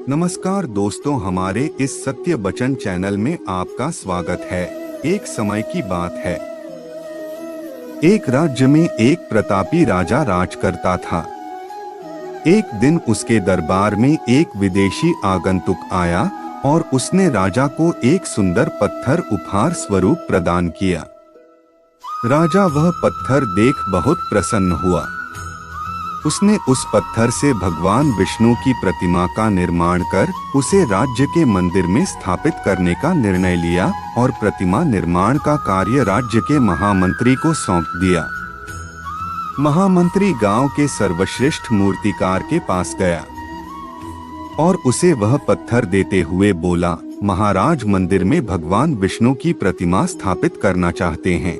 नमस्कार दोस्तों, हमारे इस सत्य वचन चैनल में आपका स्वागत है। एक समय की बात है, एक राज्य में एक प्रतापी राजा राज करता था। एक दिन उसके दरबार में एक विदेशी आगंतुक आया और उसने राजा को एक सुंदर पत्थर उपहार स्वरूप प्रदान किया। राजा वह पत्थर देख बहुत प्रसन्न हुआ। उसने उस पत्थर से भगवान विष्णु की प्रतिमा का निर्माण कर उसे राज्य के मंदिर में स्थापित करने का निर्णय लिया और प्रतिमा निर्माण का कार्य राज्य के महामंत्री को सौंप दिया। महामंत्री गांव के सर्वश्रेष्ठ मूर्तिकार के पास गया और उसे वह पत्थर देते हुए बोला, महाराज मंदिर में भगवान विष्णु की प्रतिमा स्थापित करना चाहते हैं।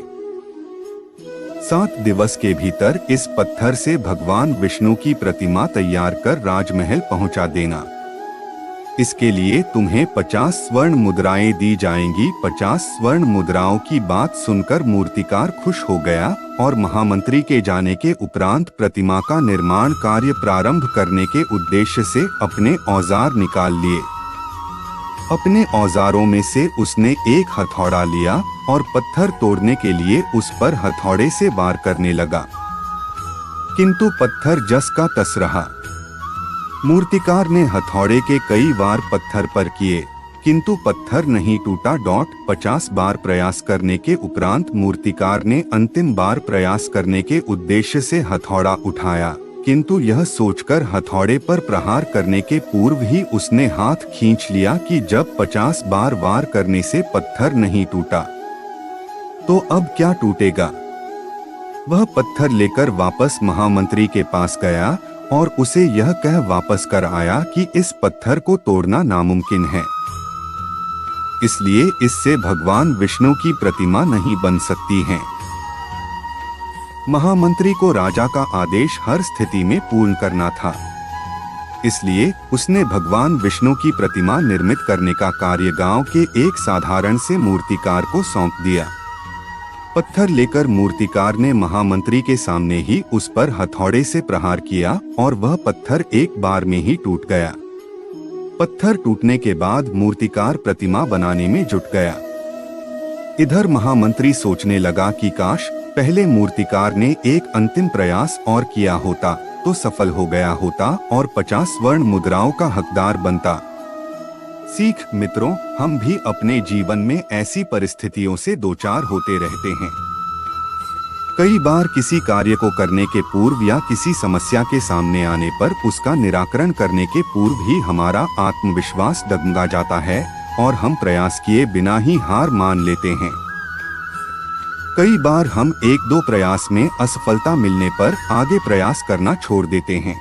7 दिवस के भीतर इस पत्थर से भगवान विष्णु की प्रतिमा तैयार कर राजमहल पहुंचा देना। इसके लिए तुम्हें 50 स्वर्ण मुद्राएं दी जाएंगी। 50 स्वर्ण मुद्राओं की बात सुनकर मूर्तिकार खुश हो गया और महामंत्री के जाने के उपरांत प्रतिमा का निर्माण कार्य प्रारंभ करने के उद्देश्य से अपने औजार निकाल लिए। अपने औजारों में से उसने एक हथौड़ा लिया और पत्थर तोड़ने के लिए उस पर हथौड़े से वार करने लगा, किंतु पत्थर जस का तस रहा। मूर्तिकार ने हथौड़े के कई वार पत्थर पर किए, किंतु पत्थर नहीं टूटा। 50 बार प्रयास करने के उपरांत मूर्तिकार ने अंतिम बार प्रयास करने के उद्देश्य से हथौड़ा उठाया, किंतु यह सोचकर हथौड़े पर प्रहार करने के पूर्व ही उसने हाथ खींच लिया कि जब 50 बार वार करने से पत्थर नहीं टूटा तो अब क्या टूटेगा। वह पत्थर लेकर वापस महामंत्री के पास गया और उसे यह कह वापस कर आया कि इस पत्थर को तोड़ना नामुमकिन है, इसलिए इससे भगवान विष्णु की प्रतिमा नहीं बन सकती है। महामंत्री को राजा का आदेश हर स्थिति में पूर्ण करना था, इसलिए उसने भगवान विष्णु की प्रतिमा निर्मित करने का कार्य गांव के एक साधारण से मूर्तिकार को सौंप दिया। पत्थर लेकर मूर्तिकार ने महामंत्री के सामने ही उस पर हथौड़े से प्रहार किया और वह पत्थर एक बार में ही टूट गया। पत्थर टूटने के बाद मूर्तिकार प्रतिमा बनाने में जुट गया। इधर महामंत्री सोचने लगा कि काश पहले मूर्तिकार ने एक अंतिम प्रयास और किया होता तो सफल हो गया होता और 50 स्वर्ण मुद्राओं का हकदार बनता। सीख मित्रों, हम भी अपने जीवन में ऐसी परिस्थितियों से दो चार होते रहते हैं। कई बार किसी कार्य को करने के पूर्व या किसी समस्या के सामने आने पर उसका निराकरण करने के पूर्व ही हमारा आत्मविश्वास डगमगा जाता है और हम प्रयास किए बिना ही हार मान लेते हैं। कई बार हम 1-2 प्रयास में असफलता मिलने पर आगे प्रयास करना छोड़ देते हैं,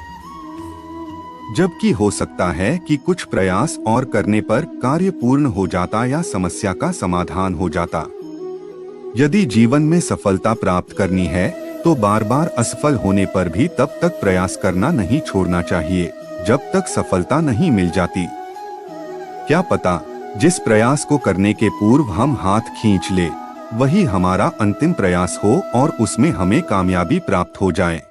जबकि हो सकता है कि कुछ प्रयास और करने पर कार्य पूर्ण हो जाता या समस्या का समाधान हो जाता। यदि जीवन में सफलता प्राप्त करनी है तो बार बार असफल होने पर भी तब तक प्रयास करना नहीं छोड़ना चाहिए जब तक सफलता नहीं मिल जाती। क्या पता जिस प्रयास को करने के पूर्व हम हाथ खींच ले वही हमारा अंतिम प्रयास हो और उसमें हमें कामयाबी प्राप्त हो जाए।